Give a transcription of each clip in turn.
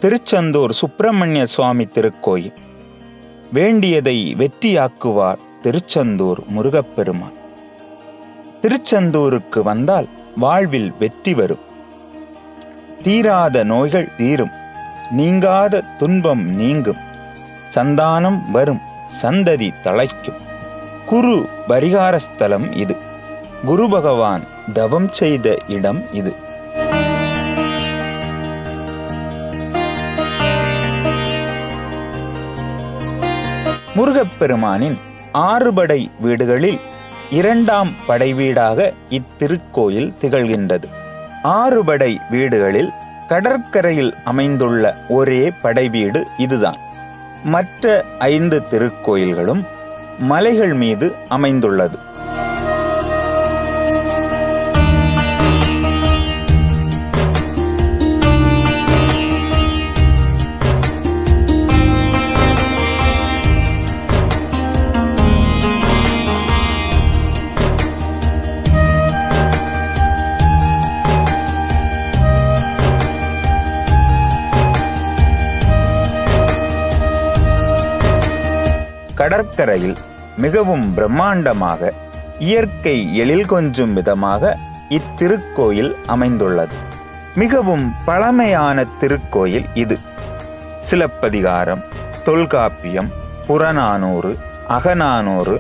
திருச்செந்தூர் சுப்பிரமணிய சுவாமி திருக்கோயில். வேண்டியதை வெற்றியாக்குவார் திருச்செந்தூர் முருகப்பெருமான். திருச்செந்தூருக்கு வந்தால் வாழ்வில் வெற்றி வரும், தீராத நோய்கள் தீரும், நீங்காத துன்பம் நீங்கும், சந்தானம் வரும், சந்ததி தழைக்கும். குரு பரிகார ஸ்தலம் இது. குரு பகவான் தவம் செய்த இடம் இது. முருகப்பெருமானின் 6 படை வீடுகளில் 2ஆம் படை வீடாக இத்திருக்கோயில் திகழ்கின்றது. 6 படை வீடுகளில் கடற்கரையில் அமைந்துள்ள ஒரே படை வீடு இதுதான். மற்ற 5 திருக்கோயில்களும் மலைகள் மீது அமைந்துள்ளது. கடற்கரையில் மிகவும் பிரம்மாண்டமாக இயற்கை எழில் கொஞ்சும் விதமாக இத்திருக்கோயில் அமைந்துள்ளது. மிகவும் பழமையான திருக்கோயில் இது. சிலப்பதிகாரம், தொல்காப்பியம், புறநானூறு, அகநானூறு,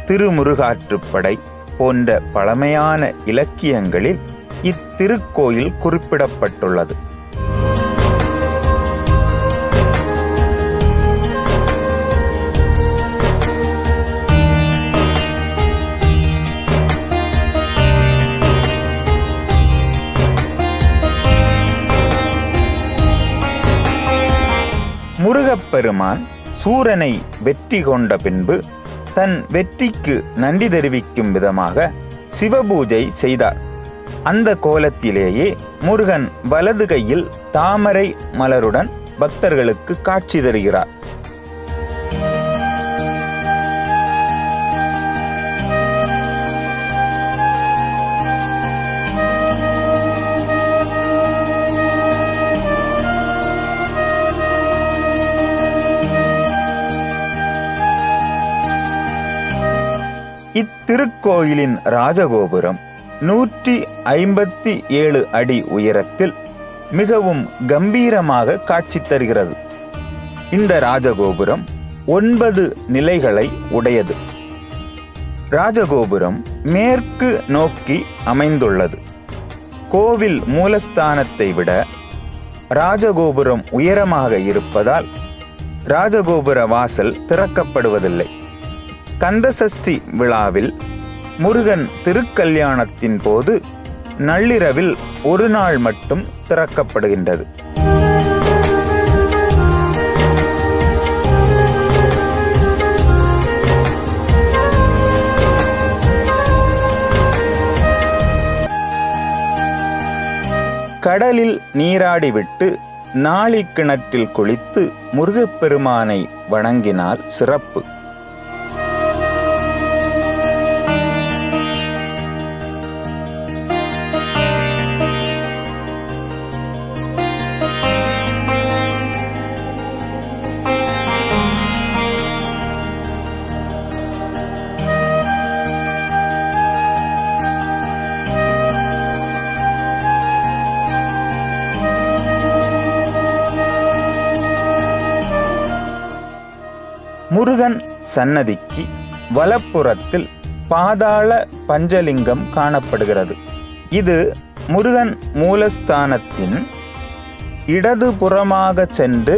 திருமுருகாற்றுப்படை போன்ற பழமையான இலக்கியங்களில் இத்திருக்கோயில் குறிப்பிடப்பட்டுள்ளது. முருகப்பெருமான் சூரனை வெற்றி கொண்ட பின்பு தன் வெற்றிக்கு நன்றி தெரிவிக்கும் விதமாக சிவபூஜை செய்தார். அந்த கோலத்திலேயே முருகன் வலது கையில் தாமரை மலருடன் பக்தர்களுக்கு காட்சி தருகிறார். இத்திருக்கோயிலின் ராஜகோபுரம் 157 அடி உயரத்தில் மிகவும் கம்பீரமாக காட்சி தருகிறது. இந்த ராஜகோபுரம் 9 நிலைகளை உடையது. ராஜகோபுரம் மேற்கு நோக்கி அமைந்துள்ளது. கோவில் மூலஸ்தானத்தை விட ராஜகோபுரம் உயரமாக இருப்பதால் ராஜகோபுர வாசல் திறக்கப்படுவதில்லை. கந்தசஷ்டி விழாவில் முருகன் திருக்கல்யாணத்தின் போது நள்ளிரவில் ஒரு நாள் மட்டும் திறக்கப்படுகின்றது. கடலில் நீராடிவிட்டு நாளி கிணற்றில் குளித்து முருகப்பெருமானை வணங்கினால் சிறப்பு. முருகன் சன்னதிக்கு வலப்புறத்தில் பாதாள பஞ்சலிங்கம் காணப்படுகிறது. இது முருகன் மூலஸ்தானத்தின் இடதுபுறமாக சென்று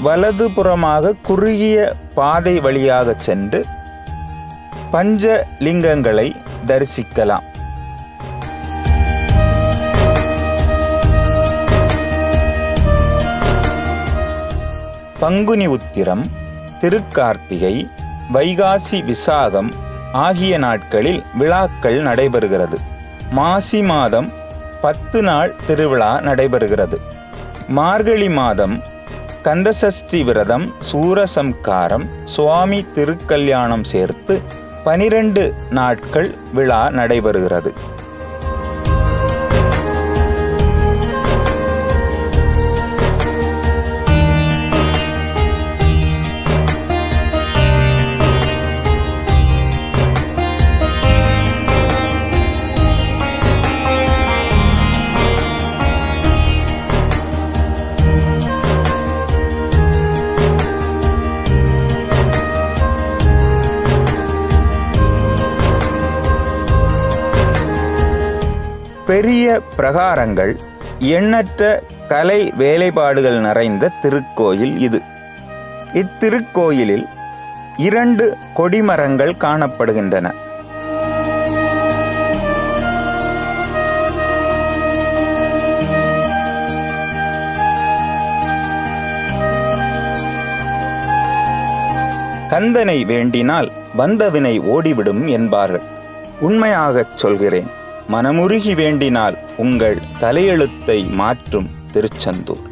வலதுபுறமாக குறுகிய பாதை வழியாக சென்று பஞ்சலிங்கங்களை தரிசிக்கலாம். பங்குனி உத்திரம், திருக்கார்த்திகை, வைகாசி விசாகம் ஆகிய நாட்களில் விழாக்கள் நடைபெறுகிறது. மாசி மாதம் 10 நாள் திருவிழா நடைபெறுகிறது. மார்கழி மாதம் கந்தசஷ்டி விரதம், சூரசம்காரம், சுவாமி திருக்கல்யாணம் சேர்த்து 12 நாட்கள் விழா நடைபெறுகிறது. பெரிய பிரகாரங்கள், எண்ணற்ற கலை வேலைப்பாடுகள் நிறைந்த திருக்கோயில் இது. இத்திருக்கோயிலில் 2 கொடிமரங்கள் காணப்படுகின்றன. கந்தனை வேண்டினால் வந்தவினை ஓடிவிடும் என்பார்கள். உண்மையாகச் சொல்கிறேன், மனமுருகி வேண்டினால் உங்கள் தலையெழுத்தை மாற்றும் திருச்செந்தூர்.